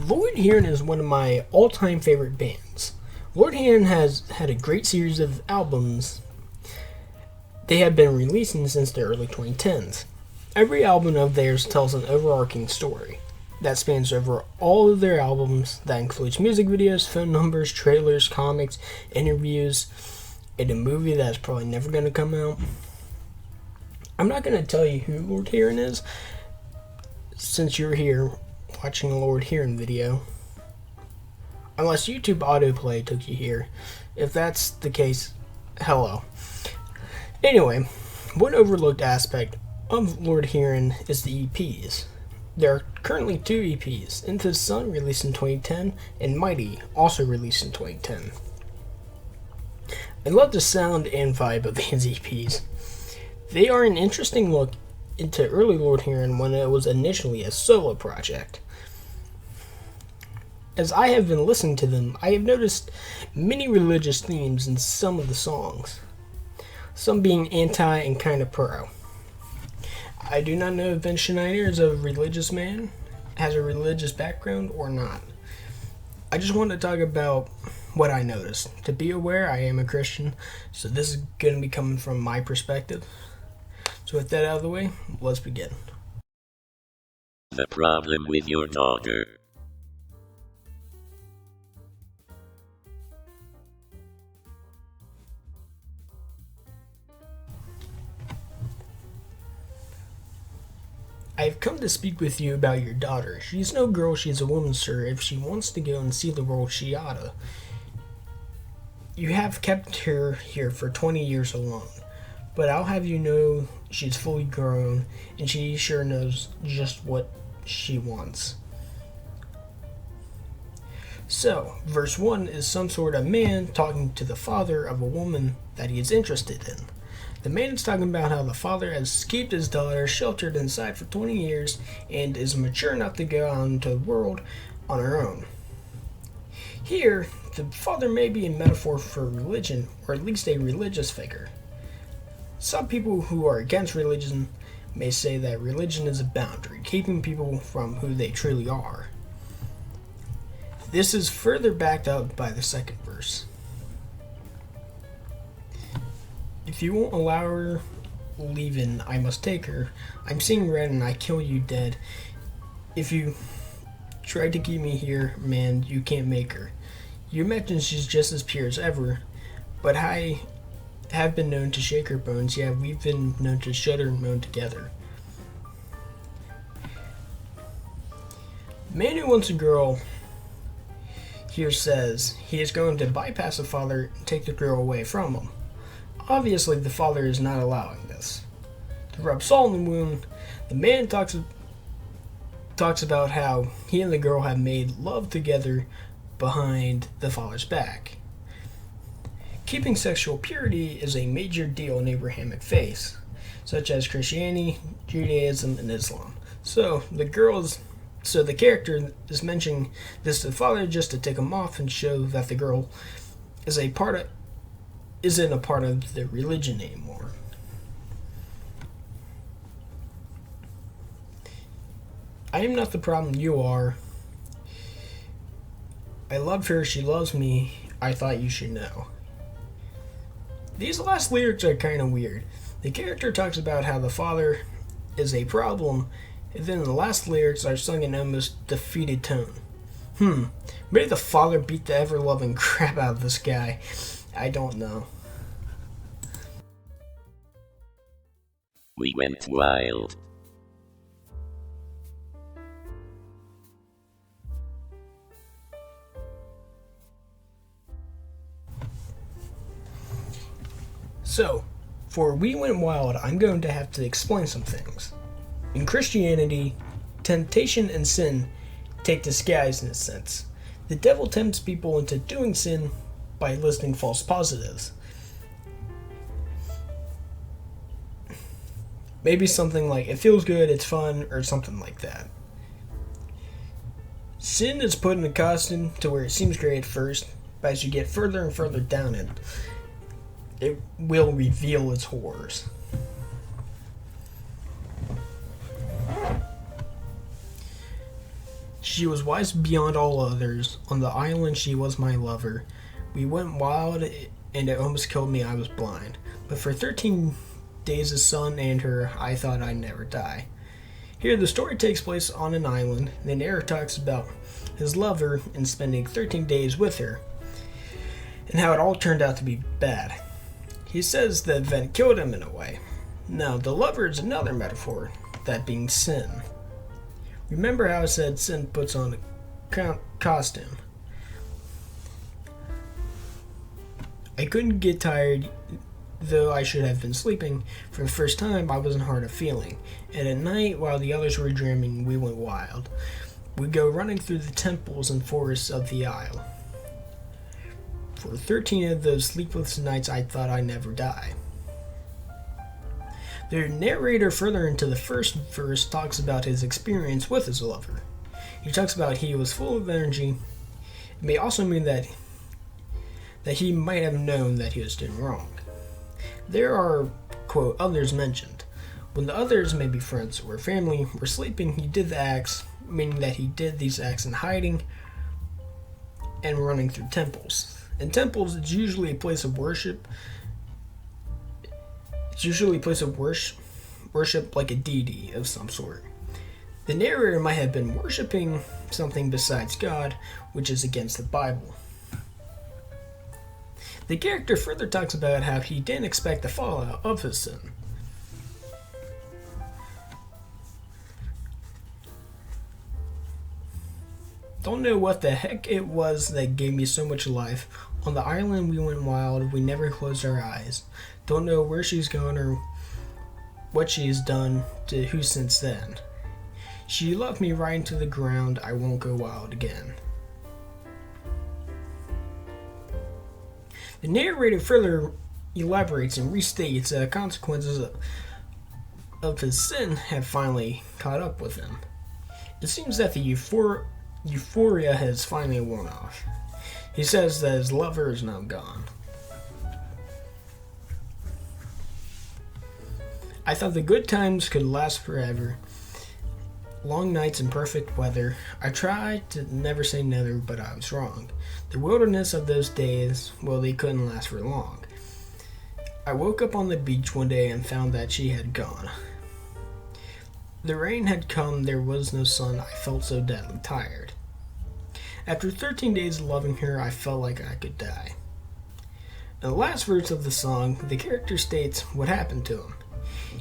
Lord Huron is one of my all-time favorite bands. Lord Huron has had a great series of albums they have been releasing since the early 2010s. Every album of theirs tells an overarching story that spans over all of their albums, that includes music videos, phone numbers, trailers, comics, interviews, and a movie that's probably never going to come out. I'm not going to tell you who Lord Huron is, since you're here watching a Lord Huron video, unless YouTube autoplay took you here. If that's the case, hello. Anyway, one overlooked aspect of Lord Huron is the EPs. There are currently two EPs, Into the Sun, released in 2010, and Mighty, also released in 2010. I love the sound and vibe of these EPs. They are an interesting look into early Lord Huron when it was initially a solo project. As I have been listening to them, I have noticed many religious themes in some of the songs, some being anti and kind of pro. I do not know if Ben Schneider is a religious man, has a religious background, or not. I just want to talk about what I noticed. To be aware, I am a Christian, so this is going to be coming from my perspective. So with that out of the way, let's begin. The problem with your daughter. I have come to speak with you about your daughter. She's no girl, she's a woman, sir. If she wants to go and see the world, she oughta. You have kept her here for 20 years alone, but I'll have you know she's fully grown, and she sure knows just what she wants. So, verse 1 is some sort of man talking to the father of a woman that he is interested in. The man is talking about how the father has kept his daughter sheltered inside for 20 years and is mature enough to go out into the world on her own. Here, the father may be a metaphor for religion, or at least a religious figure. Some people who are against religion may say that religion is a boundary, keeping people from who they truly are. This is further backed up by the second verse. If you won't allow her leaving, I must take her. I'm seeing red and I kill you dead. If you try to keep me here, man, you can't make her. You imagine she's just as pure as ever, but I have been known to shake her bones. Yeah, we've been known to shudder and moan together. The man who wants a girl here says he is going to bypass the father and take the girl away from him. Obviously, the father is not allowing this. To rub salt in the wound, the man talks about how he and the girl have made love together behind the father's back. Keeping sexual purity is a major deal in Abrahamic faiths, such as Christianity, Judaism, and Islam. So the character is mentioning this to the father just to tick him off and show that the girl isn't a part of the religion anymore. I am not the problem, you are. I love her, she loves me, I thought you should know. These last lyrics are kind of weird. The character talks about how the father is a problem, and then the last lyrics are sung in almost defeated tone. Maybe the father beat the ever-loving crap out of this guy. I don't know. We went wild. So, for We Went Wild, I'm going to have to explain some things. In Christianity, temptation and sin take disguise in a sense. The devil tempts people into doing sin by listing false positives. Maybe something like, it feels good, it's fun, or something like that. Sin is put in a costume to where it seems great at first, but as you get further and further down it will reveal its horrors. She was wise beyond all others. On the island she was my lover. We went wild and it almost killed me, I was blind. But for 13 days of sun and her, I thought I'd never die. Here the story takes place on an island. The narrator talks about his lover and spending 13 days with her, and how it all turned out to be bad. He says the event killed him in a way. Now, the lover is another metaphor, that being sin. Remember how I said sin puts on a costume? I couldn't get tired, though I should have been sleeping. For the first time, I wasn't hard of feeling. And at night, while the others were dreaming, we went wild. We'd go running through the temples and forests of the isle. For 13 of those sleepless nights, I thought I'd never die. The narrator further into the first verse talks about his experience with his lover. He talks about he was full of energy. It may also mean that he might have known that he was doing wrong. There are, quote, others mentioned. When the others, maybe friends or family, were sleeping, he did the acts, meaning that he did these acts in hiding and running through temples. In temples, it's usually a place of worship. Worship like a deity of some sort. The narrator might have been worshiping something besides God, which is against the Bible. The character further talks about how he didn't expect the fallout of his sin. Don't know what the heck it was that gave me so much life. On the island we went wild, we never closed our eyes. Don't know where she's gone or what she's done to who since then. She left me right into the ground, I won't go wild again. The narrator further elaborates and restates that the consequences of his sin have finally caught up with him. It seems that the euphoria has finally worn off. He says that his lover is now gone. I thought the good times could last forever. Long nights and perfect weather. I tried to never say never, but I was wrong. The wilderness of those days, well, they couldn't last for long. I woke up on the beach one day and found that she had gone. The rain had come, there was no sun, I felt so deadly tired. After 13 days of loving her, I felt like I could die. In the last verse of the song, the character states what happened to him.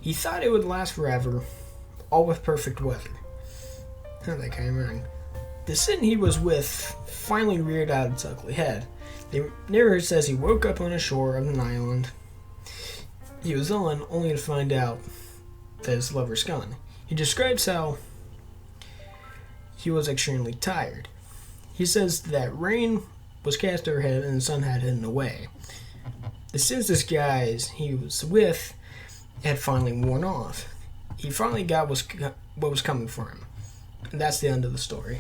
He thought it would last forever, all with perfect weather. How that came around. The sin he was with finally reared out its ugly head. The narrator says he woke up on the shore of an island he was on, only to find out that his lover's gone. He describes how he was extremely tired. He says that rain was cast overhead and the sun had hidden away. The sin's disguise he was with had finally worn off. He finally got what was coming for him. And that's the end of the story.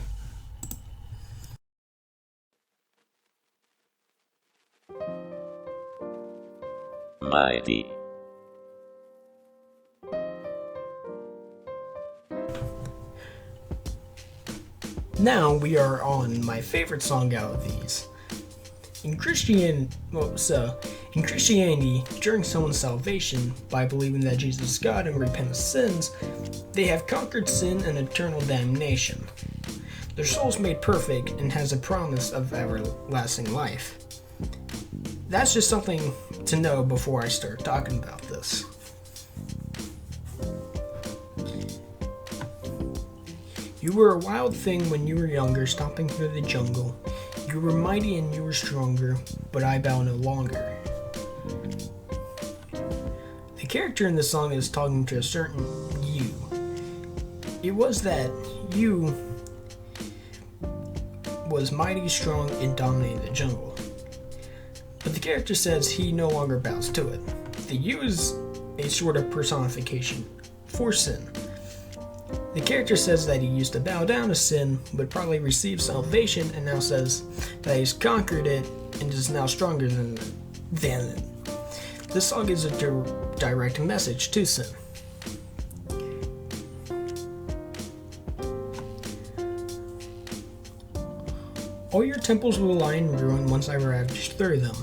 Mighty. Now we are on my favorite song out of these. In Christianity, during someone's salvation, by believing that Jesus is God and repent of sins, they have conquered sin and eternal damnation. Their soul's made perfect and has a promise of everlasting life. That's just something to know before I start talking about this. You were a wild thing when you were younger, stomping through the jungle. You were mighty and you were stronger, but I bow no longer. The character in the song is talking to a certain you. It was that you was mighty, strong, and dominated the jungle. But the character says he no longer bows to it. The you is a sort of personification for sin. The character says that he used to bow down to sin, but probably received salvation, and now says that he's conquered it and is now stronger than it. This song is a direct message to sin. All your temples will lie in ruin once I ravage through them.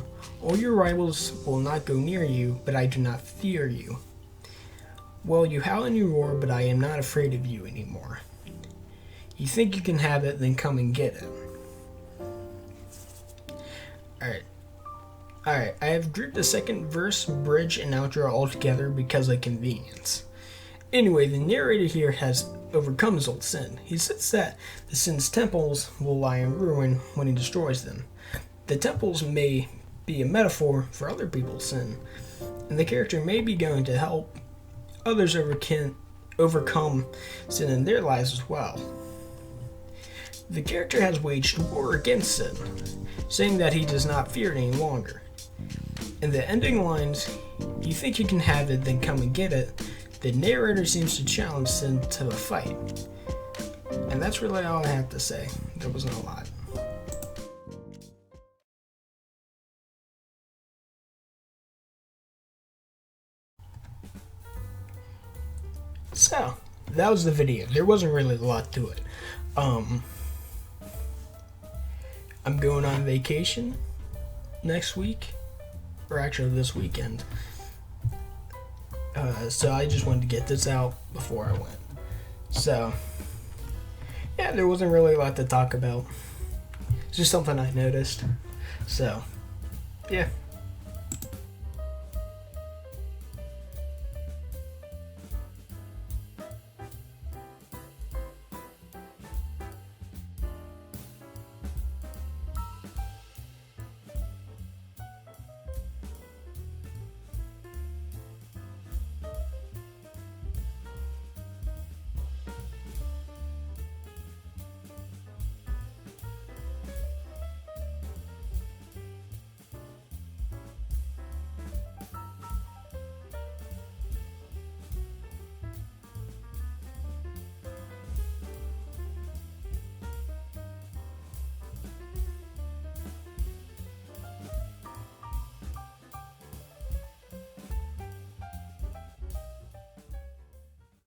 All your rivals will not go near you, but I do not fear you. Well, you howl and you roar, but I am not afraid of you anymore. You think you can have it, then come and get it. Alright, I have grouped the second verse, bridge, and outro all together because of convenience. Anyway, the narrator here has overcome his old sin. He says that the sin's temples will lie in ruin when he destroys them. The temples may be a metaphor for other people's sin, and the character may be going to help others overcome sin in their lives as well. The character has waged war against sin, saying that he does not fear it any longer. In the ending lines, you think you can have it, then come and get it, the narrator seems to challenge sin to a fight. And that's really all I have to say. There wasn't a lot. So, that was the video. There wasn't really a lot to it. I'm going on vacation next week, or actually this weekend. So I just wanted to get this out before I went. So, yeah, there wasn't really a lot to talk about. It's just something I noticed. So, yeah.